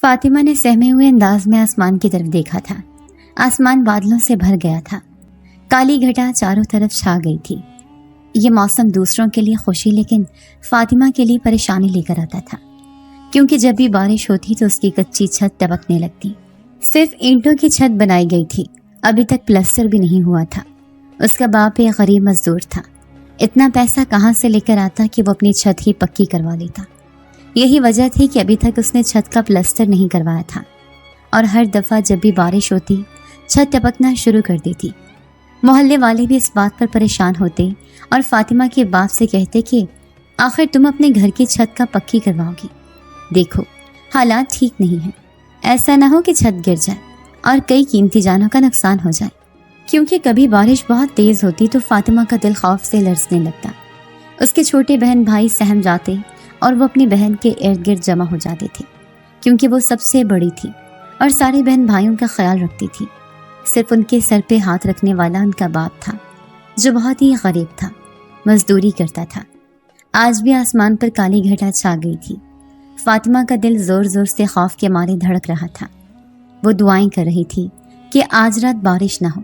فاطمہ نے سہمے ہوئے انداز میں آسمان کی طرف دیکھا تھا۔ آسمان بادلوں سے بھر گیا تھا، کالی گھٹا چاروں طرف چھا گئی تھی۔ یہ موسم دوسروں کے لیے خوشی لیکن فاطمہ کے لیے پریشانی لے کر آتا تھا، کیونکہ جب بھی بارش ہوتی تو اس کی کچی چھت ٹپکنے لگتی۔ صرف اینٹوں کی چھت بنائی گئی تھی، ابھی تک پلسٹر بھی نہیں ہوا تھا۔ اس کا باپ ایک غریب مزدور تھا، اتنا پیسہ کہاں سے لے کر آتا کہ وہ اپنی چھت ہی پکی کروا لیتا۔ یہی وجہ تھی کہ ابھی تک اس نے چھت کا پلسٹر نہیں کروایا تھا، اور ہر دفعہ جب بھی بارش ہوتی چھت ٹپکنا شروع کر دیتی۔ محلے والے بھی اس بات پر پریشان ہوتے اور فاطمہ کے باپ سے کہتے کہ آخر تم اپنے گھر کی چھت کا پکی کرواؤ گی، دیکھو حالات ٹھیک نہیں ہیں، ایسا نہ ہو کہ چھت گر جائے اور کئی قیمتی جانوں کا نقصان ہو جائے۔ کیونکہ کبھی بارش بہت تیز ہوتی تو فاطمہ کا دل خوف سے لرزنے لگتا۔ اس کے چھوٹے بہن بھائی سہم جاتے اور وہ اپنی بہن کے ارد گرد جمع ہو جاتے تھے، کیونکہ وہ سب سے بڑی تھی اور سارے بہن بھائیوں کا خیال رکھتی تھی۔ صرف ان کے سر پہ ہاتھ رکھنے والا ان کا باپ تھا، جو بہت ہی غریب تھا، مزدوری کرتا تھا۔ آج بھی آسمان پر کالی گھٹا چھا گئی تھی۔ فاطمہ کا دل زور زور سے خوف کے مارے دھڑک رہا تھا۔ وہ دعائیں کر رہی تھی کہ آج رات بارش نہ ہو۔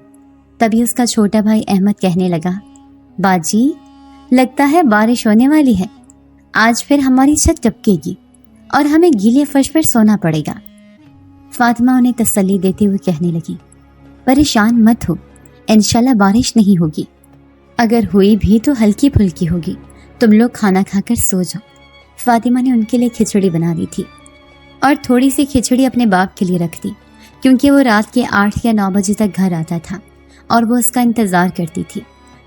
تبھی اس کا چھوٹا بھائی احمد کہنے لگا، باجی لگتا ہے بارش ہونے والی ہے، آج پھر ہماری چھت ٹپکے گی اور ہمیں گیلے فرش پر سونا پڑے گا۔ فاطمہ انہیں تسلی دیتے ہوئے کہنے لگی، پریشان مت ہو، انشاءاللہ بارش نہیں ہوگی، اگر ہوئی بھی تو ہلکی پھلکی ہوگی، تم لوگ کھانا کھا کر سو جاؤ۔ فاطمہ نے ان کے لیے کھچڑی بنا دی تھی اور تھوڑی سی کھچڑی اپنے باپ کے لیے رکھ دی، کیونکہ وہ رات کے 8 یا 9 بجے تک گھر آتا تھا اور وہ اس کا انتظار کرتی تھی۔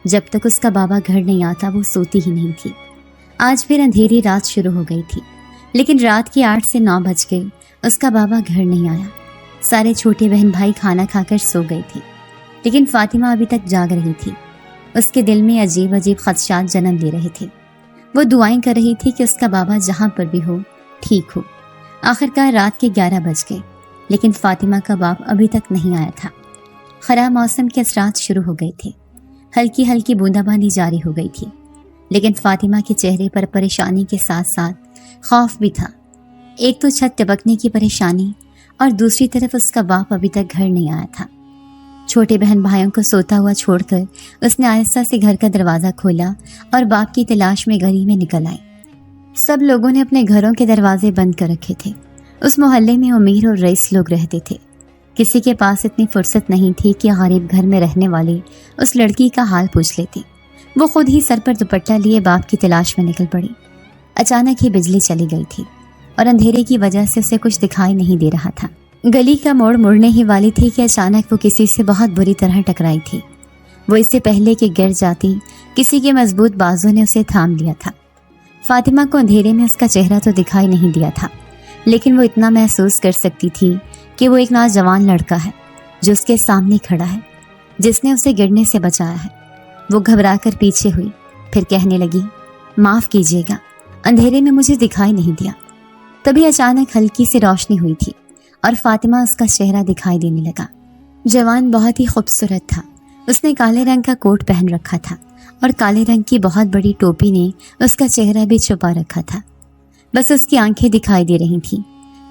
جب تک اس کا بابا گھر نہیں آتا وہ سوتی ہی نہیں تھی۔ آج پھر اندھیری رات شروع ہو گئی تھی، لیکن رات کے 8 سے 9 بج گئے، اس کا بابا گھر نہیں آیا۔ سارے چھوٹے بہن بھائی کھانا کھا کر سو گئے تھے، لیکن فاطمہ ابھی تک جاگ رہی تھی۔ اس کے دل میں عجیب عجیب خدشات جنم لے رہے تھے۔ وہ دعائیں کر رہی تھی کہ اس کا بابا جہاں پر بھی ہو ٹھیک ہو۔ آخرکار رات کے 11 بج گئے، لیکن فاطمہ کا باپ ابھی تک نہیں آیا تھا۔ خراب موسم کے اثرات شروع ہو گئے تھے، ہلکی ہلکی بوندا باندی جاری ہو گئی تھی، لیکن فاطمہ کے چہرے پر پریشانی کے ساتھ ساتھ خوف بھی تھا۔ ایک تو چھت ٹپکنے کی پریشانی اور دوسری طرف اس کا باپ ابھی تک گھر نہیں آیا تھا۔ چھوٹے بہن بھائیوں کو سوتا ہوا چھوڑ کر اس نے آہستہ سے گھر کا دروازہ کھولا اور باپ کی تلاش میں گلی میں نکل آئی۔ سب لوگوں نے اپنے گھروں کے دروازے بند کر رکھے تھے۔ اس محلے میں امیر اور رئیس لوگ رہتے تھے۔ کسی کے پاس اتنی فرصت نہیں تھی کہ غریب گھر میں رہنے والے اس لڑکی کا حال پوچھ لیتے۔ وہ خود ہی سر پر دوپٹہ لیے باپ کی تلاش میں نکل پڑی۔ اچانک ہی بجلی چلی گئی تھی اور اندھیرے کی وجہ سے اسے کچھ دکھائی نہیں دے رہا تھا۔ گلی کا موڑ مڑنے ہی والی تھی کہ اچانک وہ کسی سے بہت بری طرح ٹکرائی تھی۔ وہ اس سے پہلے کہ گر جاتی کسی کے مضبوط بازو نے اسے تھام لیا تھا۔ فاطمہ کو اندھیرے میں اس کا چہرہ تو دکھائی نہیں دیا تھا، لیکن وہ اتنا محسوس کر سکتی تھی کہ وہ ایک نوجوان لڑکا ہے جو اس کے سامنے کھڑا ہے، جس نے اسے گرنے سے بچایا ہے۔ وہ گھبرا کر پیچھے ہوئی، پھر کہنے لگی، معاف کیجیے گا، اندھیرے میں مجھے دکھائی نہیں دیا۔ تبھی اچانک ہلکی سی روشنی ہوئی تھی اور فاطمہ اس کا چہرہ دکھائی دینے لگا۔ جوان بہت ہی خوبصورت تھا۔ اس نے کالے رنگ کا کوٹ پہن رکھا تھا اور کالے رنگ کی بہت بڑی ٹوپی نے اس کا چہرہ بھی چھپا رکھا تھا۔ بس اس کی آنکھیں دکھائی دے رہی تھیں،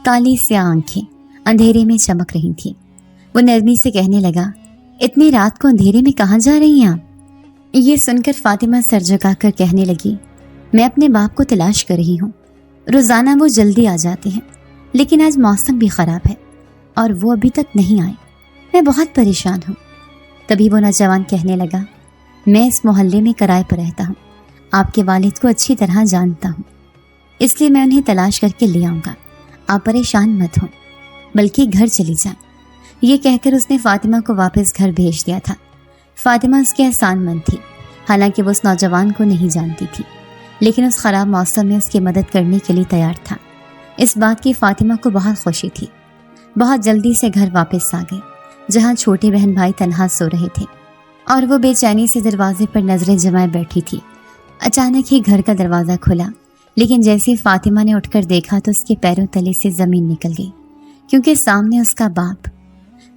کالی سیاہ آنکھیں اندھیرے میں چمک رہی تھیں۔ وہ نرمی سے کہنے لگا، اتنی رات کو اندھیرے میں کہاں جا رہی ہیں آپ؟ یہ سن کر فاطمہ سر جھکا کر کہنے لگی، میں اپنے باپ کو تلاش کر رہی ہوں، روزانہ وہ جلدی آ جاتے ہیں، لیکن آج موسم بھی خراب ہے اور وہ ابھی تک نہیں آئے، میں بہت پریشان ہوں۔ تبھی وہ نوجوان کہنے لگا، میں اس محلے میں کرائے پر رہتا ہوں، آپ کے والد کو اچھی طرح جانتا ہوں، اس لیے میں انہیں تلاش کر کے لے آؤں گا، آپ پریشان مت ہوں، بلکہ گھر چلی جائیں۔ یہ کہہ کر اس نے فاطمہ کو واپس گھر بھیج دیا تھا۔ فاطمہ اس کے احسان مند تھی، حالانکہ وہ اس نوجوان کو نہیں جانتی تھی، لیکن اس خراب موسم میں اس کی مدد کرنے کے لیے تیار تھا۔ اس بات کی فاطمہ کو بہت خوشی تھی۔ بہت جلدی سے گھر واپس آ گئی، جہاں چھوٹے بہن بھائی تنہا سو رہے تھے اور وہ بے چینی سے دروازے پر نظریں جمائے بیٹھی تھی۔ اچانک ہی گھر کا دروازہ کھلا، لیکن جیسے ہی فاطمہ نے اٹھ کر دیکھا تو اس کے پیروں تلے سے زمین نکل گئی، کیونکہ سامنے اس کا باپ۔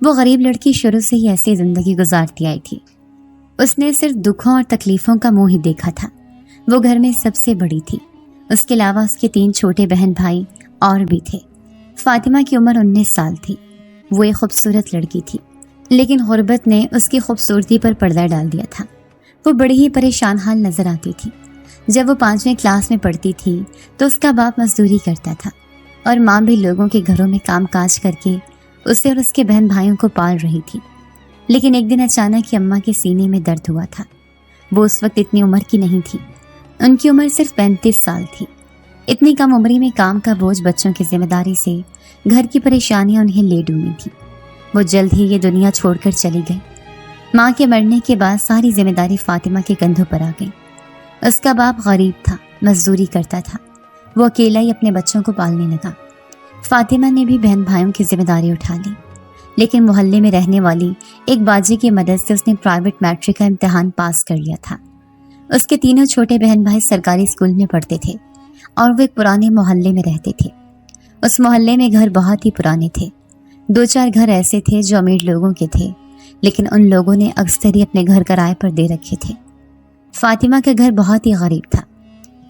وہ غریب لڑکی شروع سے ہی ایسی زندگی گزارتی آئی تھی۔ اس نے صرف دکھوں اور تکلیفوں کا منہ ہی دیکھا تھا۔ وہ گھر میں سب سے بڑی تھی، اس کے علاوہ اس کے 3 چھوٹے بہن بھائی اور بھی تھے۔ فاطمہ کی عمر 19 سال تھی۔ وہ ایک خوبصورت لڑکی تھی، لیکن غربت نے اس کی خوبصورتی پر پردہ ڈال دیا تھا۔ وہ بڑی ہی پریشان حال نظر آتی تھی۔ جب وہ 5ویں کلاس میں پڑھتی تھی تو اس کا باپ مزدوری کرتا تھا اور ماں بھی لوگوں کے گھروں میں کام کاج کر کے اسے اور اس کے بہن بھائیوں کو پال رہی تھی۔ لیکن ایک دن اچانک اماں کے سینے میں درد ہوا تھا۔ وہ اس وقت اتنی عمر کی نہیں تھی، ان کی عمر صرف 35 سال تھی۔ اتنی کم عمری میں کام کا بوجھ، بچوں کی ذمہ داری سے گھر کی پریشانیاں انہیں لے ڈوبی تھیں۔ وہ جلد ہی یہ دنیا چھوڑ کر چلی گئی۔ ماں کے مرنے کے بعد ساری ذمہ داری فاطمہ کے کندھوں پر آ گئی۔ اس کا باپ غریب تھا، مزدوری کرتا تھا۔ وہ اکیلا ہی اپنے بچوں کو پالنے لگا۔ فاطمہ نے بھی بہن بھائیوں کی ذمہ داری اٹھا لی، لیکن محلے میں رہنے والی ایک باجی کی مدد سے اس نے پرائیویٹ میٹرک کا امتحان پاس کر لیا تھا۔ اس کے تینوں چھوٹے بہن بھائی سرکاری اسکول میں پڑھتے تھے اور وہ ایک پرانے محلے میں رہتے تھے۔ اس محلے میں گھر بہت ہی پرانے تھے۔ 2-4 گھر ایسے تھے جو امیر لوگوں کے تھے، لیکن ان لوگوں نے اکثر ہی اپنے گھر کرائے پر دے رکھے تھے۔ فاطمہ کا گھر بہت ہی غریب تھا۔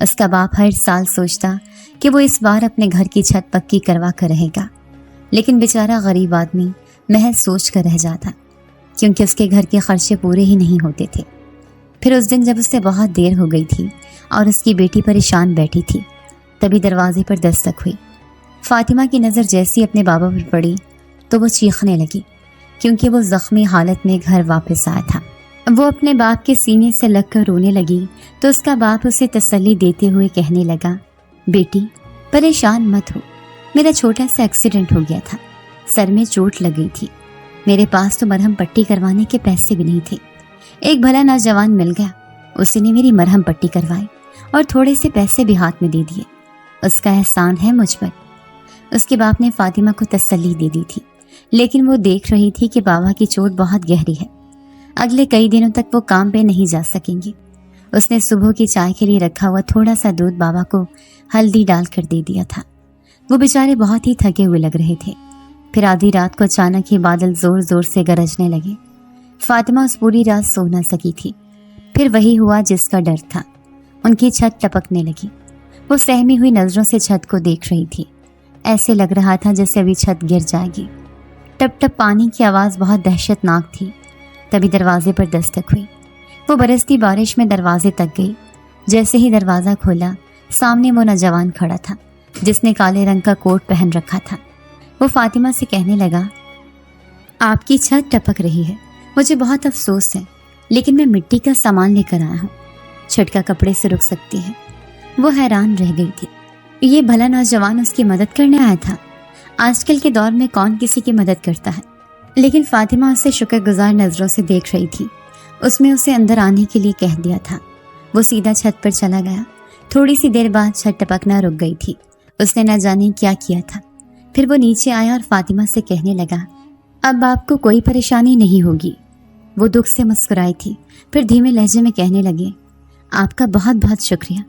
اس کا باپ ہر سال سوچتا کہ وہ اس بار اپنے گھر کی چھت پکی کروا کر رہے گا، لیکن بیچارہ غریب آدمی محض سوچ کر رہ جاتا، کیونکہ اس کے گھر کے خرچے پورے ہی نہیں ہوتے تھے۔ پھر اس دن جب اس سے بہت دیر ہو گئی تھی اور اس کی بیٹی پریشان بیٹھی تھی، تبھی دروازے پر دستک ہوئی۔ فاطمہ کی نظر جیسی اپنے بابا پر پڑی تو وہ چیخنے لگی، کیونکہ وہ زخمی حالت میں گھر واپس آیا تھا۔ وہ اپنے باپ کے سینے سے لگ کر رونے لگی تو اس کا باپ اسے تسلی دیتے ہوئے کہنے لگا، بیٹی پریشان مت ہو، میرا چھوٹا سا ایکسیڈنٹ ہو گیا تھا، سر میں چوٹ لگ گئی تھی، میرے پاس تو مرہم پٹی کروانے کے پیسے بھی نہیں تھے۔ ایک بھلا نوجوان مل گیا، اسی نے میری مرہم پٹی کروائی اور تھوڑے سے پیسے بھی ہاتھ میں دے دیے، اس کا احسان ہے مجھ پر۔ اس کے باپ نے فاطمہ کو تسلی دے دی تھی، لیکن وہ دیکھ رہی تھی کہ بابا کی چوٹ بہت گہری ہے، اگلے کئی دنوں تک وہ کام پہ نہیں جا سکیں گے۔ اس نے صبح کی چائے کے لیے رکھا ہوا تھوڑا سا دودھ بابا کو ہلدی ڈال کر دے دیا تھا۔ وہ بیچارے بہت ہی تھکے ہوئے لگ رہے تھے۔ پھر آدھی رات کو اچانک ہی بادل زور زور سے گرجنے لگے۔ فاطمہ اس پوری رات سو نہ سکی تھی۔ پھر وہی ہوا جس کا ڈر تھا، ان کی چھت ٹپکنے لگی۔ وہ سہمی ہوئی نظروں سے چھت کو دیکھ رہی تھی، ایسے لگ رہا تھا جیسے ابھی چھت گر جائے گی۔ ٹپ ٹپ پانی کی آواز بہت دہشت ناک تھی۔ تبھی دروازے پر دستک ہوئی۔ وہ برستی بارش میں دروازے تک گئی۔ جیسے ہی دروازہ کھولا، سامنے وہ نوجوان کھڑا تھا جس نے کالے رنگ کا کوٹ پہن رکھا تھا۔ وہ فاطمہ سے کہنے لگا، آپ کی چھت ٹپک رہی ہے، مجھے بہت افسوس ہے، لیکن میں مٹی کا سامان لے کر آیا ہوں، چھٹکا کپڑے سے رک سکتی ہے۔ وہ حیران رہ گئی تھی، یہ بھلا نوجوان اس کی مدد کرنے آیا تھا؟ آج کل کے دور میں کون کسی کی مدد کرتا ہے؟ لیکن فاطمہ اسے شکر گزار نظروں سے دیکھ رہی تھی۔ اس میں اسے اندر آنے کے لیے کہہ دیا تھا۔ وہ سیدھا چھت پر چلا گیا۔ تھوڑی سی دیر بعد چھت ٹپکنا رک گئی تھی۔ اس نے نہ جانے کیا کیا تھا۔ پھر وہ نیچے آیا اور فاطمہ سے کہنے لگا، اب آپ کو کوئی پریشانی نہیں ہوگی۔ وہ دکھ سے مسکرائی تھی، پھر دھیمے لہجے میں کہنے لگے، آپ کا بہت بہت شکریہ۔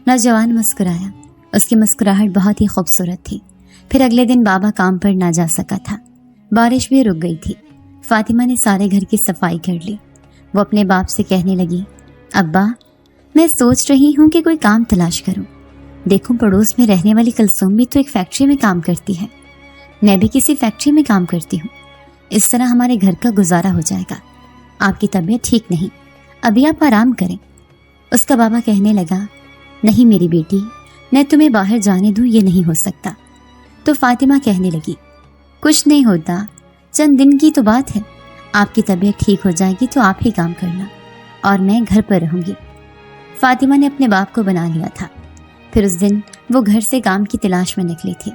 نوجوان مسکرایا۔ اس کی مسکراہٹ بہت ہی خوبصورت تھی۔ پھر اگلے دن بابا کام پر نہ جا سکا تھا۔ بارش بھی رک گئی تھی۔ فاطمہ نے سارے گھر کی صفائی کر لی۔ وہ اپنے باپ سے کہنے لگی، ابا میں سوچ رہی ہوں کہ کوئی کام تلاش کروں۔ دیکھوں پڑوس میں رہنے والی کلثوم بھی تو ایک فیکٹری میں کام کرتی ہے، میں بھی کسی فیکٹری میں کام کرتی ہوں، اس طرح ہمارے گھر کا گزارا ہو جائے گا۔ آپ کی طبیعت ٹھیک نہیں، ابھی آپ آرام کریں۔ اس کا بابا کہنے لگا، نہیں میری بیٹی، میں تمہیں باہر جانے دوں یہ نہیں ہو سکتا۔ تو فاطمہ کہنے لگی، کچھ نہیں ہوتا، چند دن کی تو بات ہے، آپ کی طبیعت ٹھیک ہو جائے گی تو آپ ہی کام کرنا اور میں گھر پر رہوں گی۔ فاطمہ نے اپنے باپ کو بنا لیا تھا۔ پھر اس دن وہ گھر سے کام کی تلاش میں نکلی تھی،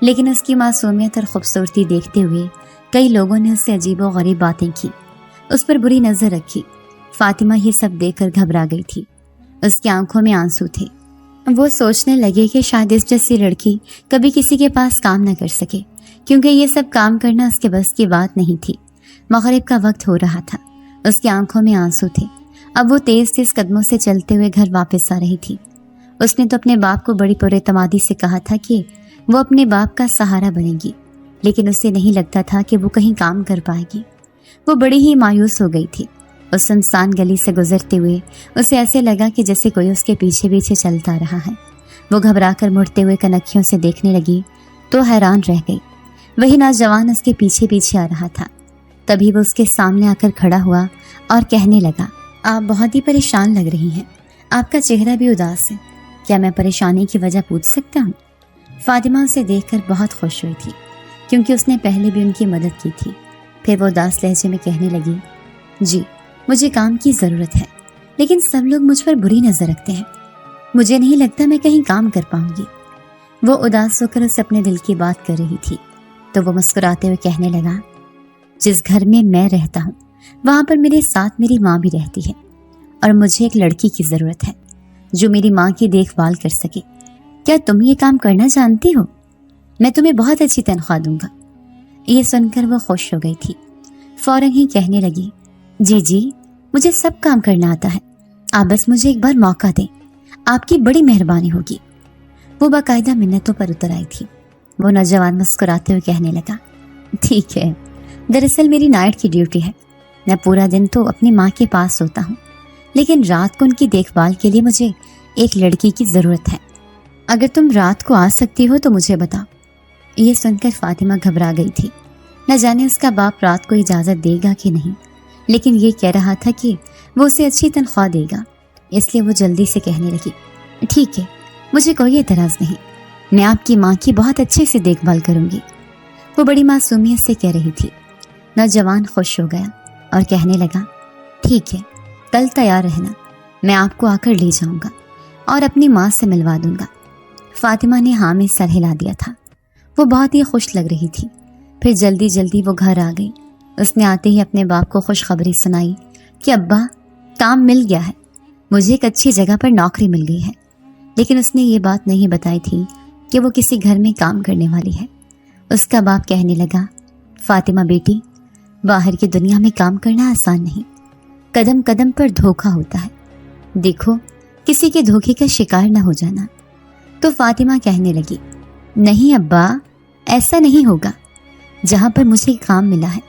لیکن اس کی معصومیت اور خوبصورتی دیکھتے ہوئے کئی لوگوں نے اس سے عجیب و غریب باتیں کی، اس پر بری نظر رکھی۔ فاطمہ یہ سب دیکھ کر گھبرا گئی تھی۔ اس کی آنکھوں میں آنسو تھے۔ وہ سوچنے لگے کہ شاید اس جیسی لڑکی کبھی کسی کے پاس کام نہ کر سکے، کیونکہ یہ سب کام کرنا اس کے بس کی بات نہیں تھی۔ مغرب کا وقت ہو رہا تھا، اس کی آنکھوں میں آنسو تھے۔ اب وہ تیز تیز قدموں سے چلتے ہوئے گھر واپس آ رہی تھی۔ اس نے تو اپنے باپ کو بڑی پر اعتمادی سے کہا تھا کہ وہ اپنے باپ کا سہارا بنے گی، لیکن اسے نہیں لگتا تھا کہ وہ کہیں کام کر پائے گی۔ وہ بڑی ہی مایوس ہو گئی تھی۔ اس سنسان گلی سے گزرتے ہوئے اسے ایسے لگا کہ جیسے کوئی اس کے پیچھے پیچھے چلتا رہا ہے۔ وہ گھبرا کر مڑتے ہوئے کنکھیوں سے دیکھنے لگی تو حیران رہ گئی۔ وہی نوجوان اس کے پیچھے پیچھے آ رہا تھا۔ تبھی وہ اس کے سامنے آ کر کھڑا ہوا اور کہنے لگا، آپ بہت ہی پریشان لگ رہی ہیں، آپ کا چہرہ بھی اداس ہے، کیا میں پریشانی کی وجہ پوچھ سکتا ہوں؟ فاطمہ اسے دیکھ کر بہت خوش ہوئی تھی، کیونکہ اس نے پہلے بھی ان کی مدد کی تھی۔ پھر وہ اداس لہجے میں کہنے لگی، جی مجھے کام کی ضرورت ہے، لیکن سب لوگ مجھ پر بری نظر رکھتے ہیں، مجھے نہیں لگتا میں کہیں کام کر پاؤں گی۔ وہ اداس ہو کر اسے اپنے دل کی بات کر رہی تھی تو وہ مسکراتے ہوئے کہنے لگا، جس گھر میں میں رہتا ہوں وہاں پر میرے ساتھ میری ماں بھی رہتی ہے، اور مجھے ایک لڑکی کی ضرورت ہے جو میری ماں کی دیکھ بھال کر سکے۔ کیا تم یہ کام کرنا جانتی ہو؟ میں تمہیں بہت اچھی تنخواہ دوں گا۔ یہ سن کر وہ خوش ہو گئی تھی، فوراً ہی کہنے لگی، جی جی مجھے سب کام کرنا آتا ہے، آپ بس مجھے ایک بار موقع دیں، آپ کی بڑی مہربانی ہوگی۔ وہ باقاعدہ منتوں پر اتر آئی تھی۔ وہ نوجوان مسکراتے ہوئے کہنے لگا، ٹھیک ہے، دراصل میری نائٹ کی ڈیوٹی ہے، میں پورا دن تو اپنی ماں کے پاس ہوتا ہوں، لیکن رات کو ان کی دیکھ بھال کے لیے مجھے ایک لڑکی کی ضرورت ہے۔ اگر تم رات کو آ سکتی ہو تو مجھے بتاؤ۔ یہ سن کر فاطمہ گھبرا گئی تھی، نہ جانے اس کا باپ رات کو اجازت دے گا کہ نہیں، لیکن یہ کہہ رہا تھا کہ وہ اسے اچھی تنخواہ دے گا، اس لیے وہ جلدی سے کہنے لگی، ٹھیک ہے، مجھے کوئی اعتراض نہیں، میں آپ کی ماں کی بہت اچھے سے دیکھ بھال کروں گی۔ وہ بڑی معصومیت سے کہہ رہی تھی۔ نوجوان خوش ہو گیا اور کہنے لگا، ٹھیک ہے، کل تیار رہنا، میں آپ کو آ کر لے جاؤں گا اور اپنی ماں سے ملوا دوں گا۔ فاطمہ نے ہاں میں سر ہلا دیا تھا، وہ بہت ہی خوش لگ رہی تھی۔ پھر جلدی جلدی وہ گھر آ گئی۔ اس نے آتے ہی اپنے باپ کو خوشخبری سنائی کہ ابا، کام مل گیا ہے، مجھے ایک اچھی جگہ پر نوکری مل گئی ہے۔ لیکن اس نے یہ بات نہیں بتائی تھی کہ وہ کسی گھر میں کام کرنے والی ہے۔ اس کا باپ کہنے لگا، فاطمہ بیٹی، باہر کی دنیا میں کام کرنا آسان نہیں، قدم قدم پر دھوکہ ہوتا ہے، دیکھو کسی کے دھوکے کا شکار نہ ہو جانا۔ تو فاطمہ کہنے لگی، نہیں ابا، ایسا نہیں ہوگا، جہاں پر مجھے کام ملا ہے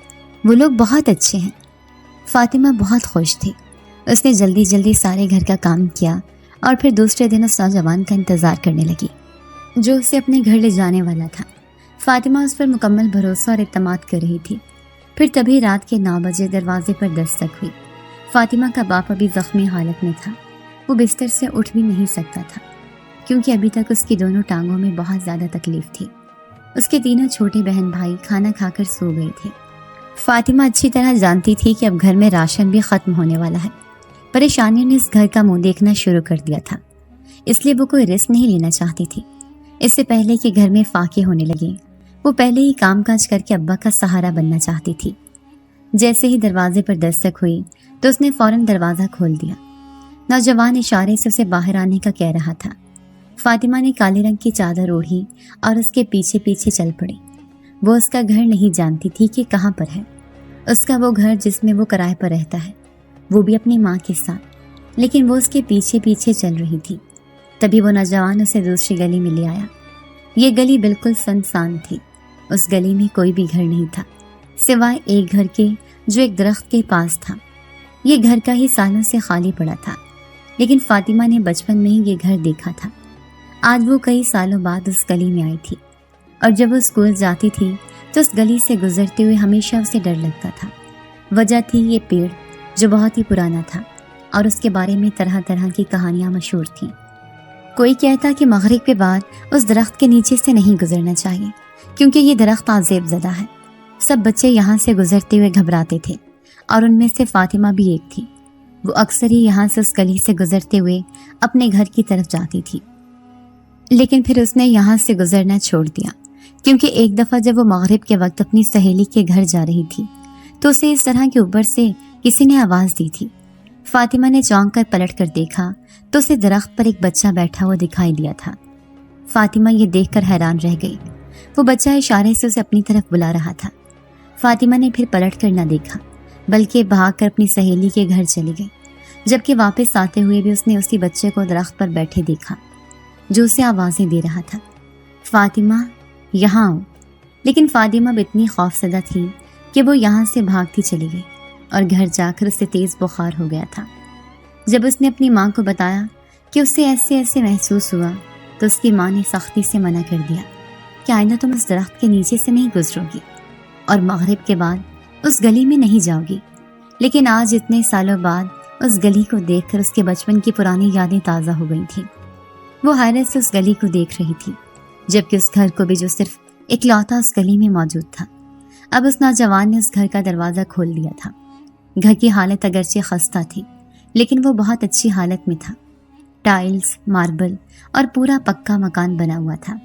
وہ لوگ بہت اچھے ہیں۔ فاطمہ بہت خوش تھی۔ اس نے جلدی جلدی سارے گھر کا کام کیا اور پھر دوسرے دن اس نوجوان کا انتظار کرنے لگی جو اسے اپنے گھر لے جانے والا تھا۔ فاطمہ اس پر مکمل بھروسہ اور اعتماد کر رہی تھی۔ پھر تبھی رات کے 9 بجے دروازے پر دستک ہوئی۔ فاطمہ کا باپ ابھی زخمی حالت میں تھا، وہ بستر سے اٹھ بھی نہیں سکتا تھا، کیونکہ ابھی تک اس کی دونوں ٹانگوں میں بہت زیادہ تکلیف تھی۔ اس کے تینوں چھوٹے بہن بھائی کھانا کھا کر سو گئے تھے۔ فاطمہ اچھی طرح جانتی تھی کہ اب گھر میں راشن بھی ختم ہونے والا ہے۔ پریشانیوں نے اس گھر کا منہ دیکھنا شروع کر دیا تھا، اس لیے وہ کوئی رسک نہیں لینا چاہتی تھی۔ اس سے پہلے کہ گھر میں فاقے ہونے لگے، وہ پہلے ہی کام کاج کر کے ابا کا سہارا بننا چاہتی تھی۔ جیسے ہی دروازے پر دستک ہوئی تو اس نے فوراً دروازہ کھول دیا۔ نوجوان اشارے سے اسے باہر آنے کا کہہ رہا تھا۔ فاطمہ نے کالے رنگ کی چادر اوڑھی اور اس کے پیچھے پیچھے چل پڑی۔ وہ اس کا گھر نہیں جانتی تھی کہ کہاں پر ہے۔ اس کا وہ گھر جس میں وہ کرائے پر رہتا ہے، وہ بھی اپنی ماں کے ساتھ، لیکن وہ اس کے پیچھے پیچھے چل رہی تھی۔ تبھی وہ نوجوان اسے دوسری گلی میں لے آیا۔ یہ گلی بالکل سنسان تھی، اس گلی میں کوئی بھی گھر نہیں تھا سوائے ایک گھر کے جو ایک درخت کے پاس تھا۔ یہ گھر کا ہی سالوں سے خالی پڑا تھا، لیکن فاطمہ نے بچپن میں ہی یہ گھر دیکھا تھا۔ آج وہ کئی سالوں بعد اس گلی میں آئی تھی، اور جب وہ اسکول جاتی تھی تو اس گلی سے گزرتے ہوئے ہمیشہ اسے ڈر لگتا تھا۔ وجہ تھی یہ پیڑ جو بہت ہی پرانا تھا اور اس کے بارے میں طرح طرح کی کہانیاں مشہور تھیں۔ کوئی کہتا کہ مغرب کے بعد اس درخت کے نیچے سے نہیں گزرنا چاہیے، کیونکہ یہ درخت عذاب زدہ ہے۔ سب بچے یہاں سے گزرتے ہوئے گھبراتے تھے، اور ان میں سے فاطمہ بھی ایک تھی۔ وہ اکثر ہی یہاں سے اس گلی سے گزرتے ہوئے اپنے گھر کی طرف جاتی تھی، لیکن پھر اس نے یہاں سے گزرنا چھوڑ دیا، کیونکہ ایک دفعہ جب وہ مغرب کے وقت اپنی سہیلی کے گھر جا رہی تھی تو اسے اس طرح کے اوپر سے کسی نے آواز دی تھی۔ فاطمہ نے چونک کر پلٹ کر دیکھا تو اسے درخت پر ایک بچہ بیٹھا ہوا دکھائی دیا تھا۔ فاطمہ یہ دیکھ کر حیران رہ گئی۔ وہ بچہ اشارے سے اسے اپنی طرف بلا رہا تھا۔ فاطمہ نے پھر پلٹ کر نہ دیکھا، بلکہ بھاگ کر اپنی سہیلی کے گھر چلی گئی، جبکہ واپس آتے ہوئے بھی اس نے اسی بچے کو درخت پر بیٹھے دیکھا جو اسے آوازیں دے رہا تھا، فاطمہ یہاں آؤ۔ لیکن فاطمہ اب اتنی خوفزدہ تھی کہ وہ یہاں سے بھاگتی چلی گئی، اور گھر جا کر اسے تیز بخار ہو گیا تھا۔ جب اس نے اپنی ماں کو بتایا کہ اسے ایسے ایسے محسوس ہوا تو اس کی ماں نے سختی سے منع کر دیا۔ کہ آئندہ تم اس درخت کے نیچے سے نہیں گزرو گی اور مغرب کے بعد اس گلی میں نہیں جاؤ گی۔ لیکن آج اتنے سالوں بعد اس گلی کو دیکھ کر اس کے بچپن کی پرانی یادیں تازہ ہو گئی تھیں۔ وہ حیرت سے اس گلی کو دیکھ رہی تھی، جبکہ اس گھر کو بھی جو صرف اکلوتا اس گلی میں موجود تھا۔ اب اس نوجوان نے اس گھر کا دروازہ کھول دیا تھا۔ گھر کی حالت اگرچہ خستہ تھی، لیکن وہ بہت اچھی حالت میں تھا۔ ٹائلز، ماربل اور پورا پکا مکان بنا ہوا تھا۔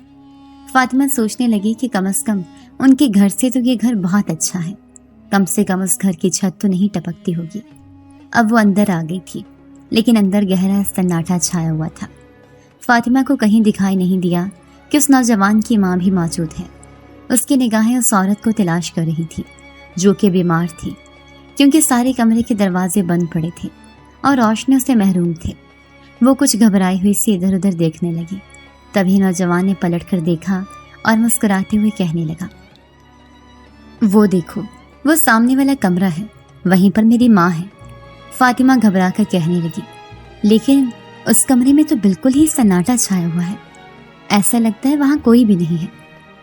فاطمہ سوچنے لگی کہ کم از کم ان کے گھر سے تو یہ گھر بہت اچھا ہے، کم سے کم اس گھر کی چھت تو نہیں ٹپکتی ہوگی۔ اب وہ اندر آ گئی تھی، لیکن اندر گہرا سناٹا چھایا ہوا تھا۔ فاطمہ کو کہیں دکھائی نہیں دیا کہ اس نوجوان کی ماں بھی موجود ہے۔ اس کی نگاہیں اس عورت کو تلاش کر رہی تھی جو کہ بیمار تھی، کیونکہ سارے کمرے کے دروازے بند پڑے تھے اور روشنیوں سے محروم تھے۔ وہ کچھ گھبرائی ہوئی سی ادھر ادھر دیکھنے لگی۔ تبھی نوجوان نے پلٹ کر دیکھا اور مسکراتے ہوئے کہنے لگا، وہ دیکھو، وہ سامنے والا کمرہ ہے، وہیں پر میری ماں ہے۔ فاطمہ گھبرا کر کہنے لگی، لیکن اس کمرے میں تو بالکل ہی سناٹا چھایا ہوا ہے، ایسا لگتا ہے وہاں کوئی بھی نہیں ہے۔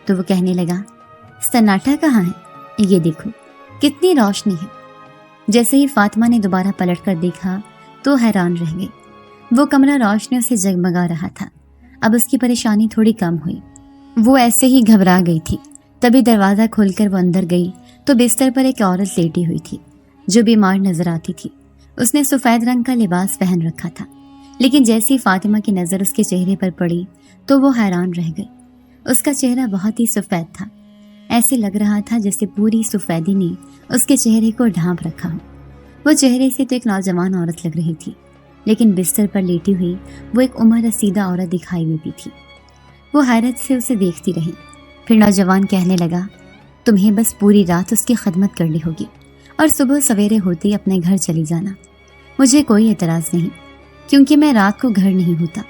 تو وہ کہنے لگا، سناٹا کہاں ہے؟ یہ دیکھو کتنی روشنی ہے۔ جیسے ہی فاطمہ نے دوبارہ پلٹ کر دیکھا تو حیران رہ گئی۔ وہ کمرہ روشنیوں سے جگمگا رہا تھا۔ اب اس کی پریشانی تھوڑی کم ہوئی۔ وہ ایسے ہی گھبرا گئی تھی۔ تبھی دروازہ کھول کر وہ اندر گئی تو بستر پر ایک عورت لیٹی ہوئی تھی جو بیمار نظر آتی تھی۔ اس نے سفید رنگ کا لباس پہن رکھا تھا، لیکن جیسی فاطمہ کی نظر اس کے چہرے پر پڑی تو وہ حیران رہ گئی۔ اس کا چہرہ بہت ہی سفید تھا، ایسے لگ رہا تھا جیسے پوری سفیدی نے اس کے چہرے کو ڈھانپ رکھا ہو۔ وہ چہرے سے تو ایک نوجوان عورت لگ رہی تھی، لیکن بستر پر لیٹی ہوئی وہ ایک عمر رسیدہ عورت دکھائی دیتی تھی۔ وہ حیرت سے اسے دیکھتی رہی۔ پھر نوجوان کہنے لگا، تمہیں بس پوری رات اس کی خدمت کرنی ہوگی اور صبح سویرے ہوتے ہی اپنے گھر چلی جانا۔ مجھے کوئی اعتراض نہیں، کیونکہ میں رات کو گھر نہیں ہوتا،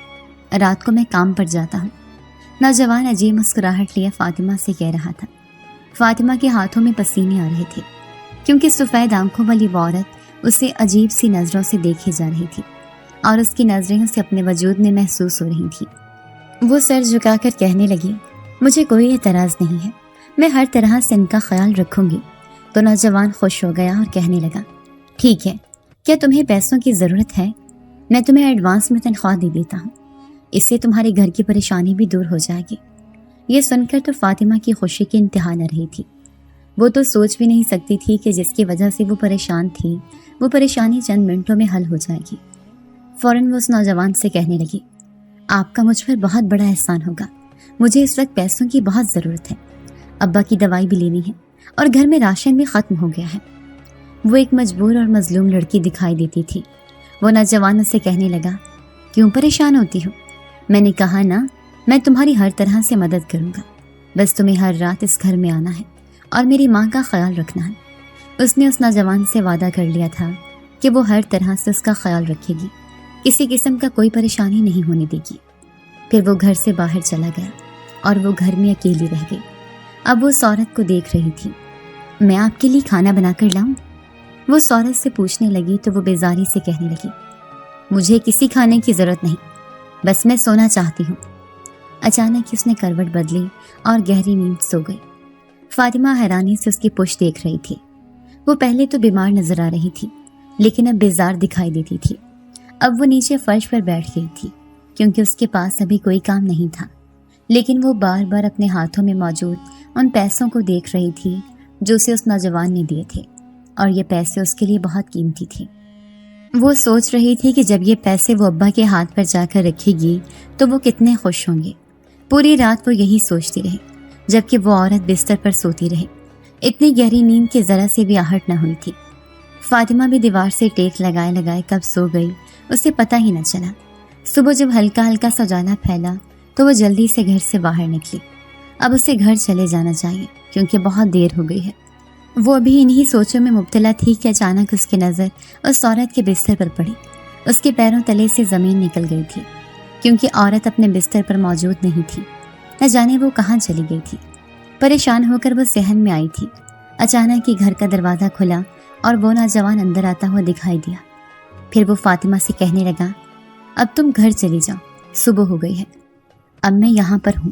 رات کو میں کام پر جاتا ہوں۔ نوجوان عجیب مسکراہٹ لیے فاطمہ سے کہہ رہا تھا۔ فاطمہ کے ہاتھوں میں پسینے آ رہے تھے، کیونکہ سفید آنکھوں والی وہ عورت اسے عجیب سی نظروں سے دیکھے جا رہی تھی اور اس کی نظریں اسے اپنے وجود میں محسوس ہو رہی تھیں۔ وہ سر جھکا کر کہنے لگی، مجھے کوئی اعتراض نہیں ہے، میں ہر طرح سے ان کا خیال رکھوں گی۔ تو نوجوان خوش ہو گیا اور کہنے لگا، ٹھیک ہے، کیا تمہیں پیسوں کی ضرورت ہے؟ میں تمہیں ایڈوانس میں تنخواہ دے دیتا ہوں، اس سے تمہارے گھر کی پریشانی بھی دور ہو جائے گی۔ یہ سن کر تو فاطمہ کی خوشی کی انتہا نہ رہی تھی۔ وہ تو سوچ بھی نہیں سکتی تھی کہ جس کی وجہ سے وہ پریشان تھی وہ پریشانی چند منٹوں میں حل ہو جائے گی۔ فوراً وہ اس نوجوان سے کہنے لگی، آپ کا مجھ پر بہت بڑا احسان ہوگا، مجھے اس وقت پیسوں کی بہت ضرورت ہے، ابا کی دوائی بھی لینی ہے اور گھر میں راشن بھی ختم ہو گیا ہے۔ وہ ایک مجبور اور مظلوم لڑکی دکھائی دیتی تھی۔ وہ نوجوان سے کہنے لگا، کیوں پریشان ہوتی ہو؟ میں نے کہا نا، میں تمہاری ہر طرح سے مدد کروں گا، بس تمہیں ہر رات اس گھر میں آنا ہے اور میری ماں کا خیال رکھنا ہے۔ اس نے اس نوجوان سے وعدہ کر لیا تھا کہ وہ ہر طرح سے اس کا خیال رکھے گی، کسی قسم کا کوئی پریشانی نہیں ہونے دے گی۔ پھر وہ گھر سے باہر چلا گیا اور وہ گھر میں اکیلی رہ گئی۔ اب وہ اس عورت کو دیکھ رہی تھی۔ میں آپ کے لیے کھانا بنا کر لاؤں؟ وہ اس عورت سے پوچھنے لگی تو وہ بیزاری سے کہنے لگی، مجھے کسی کھانے کی ضرورت نہیں، بس میں سونا چاہتی ہوں۔ اچانک اس نے کروٹ بدلی اور گہری نیند سو گئی۔ فاطمہ حیرانی سے اس کی پشت دیکھ رہی تھی۔ وہ پہلے تو بیمار نظر آ رہی تھی، لیکن اب بیزار دکھائی دیتی تھی۔ اب وہ نیچے فرش پر بیٹھ گئی تھی، کیونکہ اس کے پاس ابھی کوئی کام نہیں تھا، لیکن وہ بار بار اپنے ہاتھوں میں موجود ان پیسوں کو دیکھ رہی تھی جو اسے اس نوجوان نے دیے تھے، اور یہ پیسے اس کے لیے بہت قیمتی تھے۔ وہ سوچ رہی تھی کہ جب یہ پیسے وہ ابا کے ہاتھ پر جا کر رکھے گی تو وہ کتنے خوش ہوں گے۔ پوری رات وہ یہی سوچتی رہی، جبکہ وہ عورت بستر پر سوتی رہی۔ اتنی گہری نیند کے ذرا سے بھی آہٹ نہ ہوئی تھی۔ فاطمہ بھی دیوار سے ٹیک لگائے لگائے کب سو گئی اسے پتہ ہی نہ چلا۔ صبح جب ہلکا ہلکا سا اجالا پھیلا تو وہ جلدی سے گھر سے باہر نکلی۔ اب اسے گھر چلے جانا چاہیے کیونکہ بہت دیر ہو گئی ہے۔ وہ ابھی انہی سوچوں میں مبتلا تھی کہ اچانک اس کی نظر اس عورت کے بستر پر پڑی۔ اس کے پیروں تلے سے زمین نکل گئی تھی، کیونکہ عورت اپنے بستر پر موجود نہیں تھی۔ نہ جانے وہ کہاں چلی گئی تھی۔ پریشان ہو کر وہ صحن میں آئی تھی۔ اچانک ہی گھر کا دروازہ کھلا اور وہ نوجوان اندر آتا ہوا دکھائی دیا۔ پھر وہ فاطمہ سے کہنے لگا، اب تم گھر چلی جاؤ، صبح ہو گئی ہے، اب میں یہاں پر ہوں۔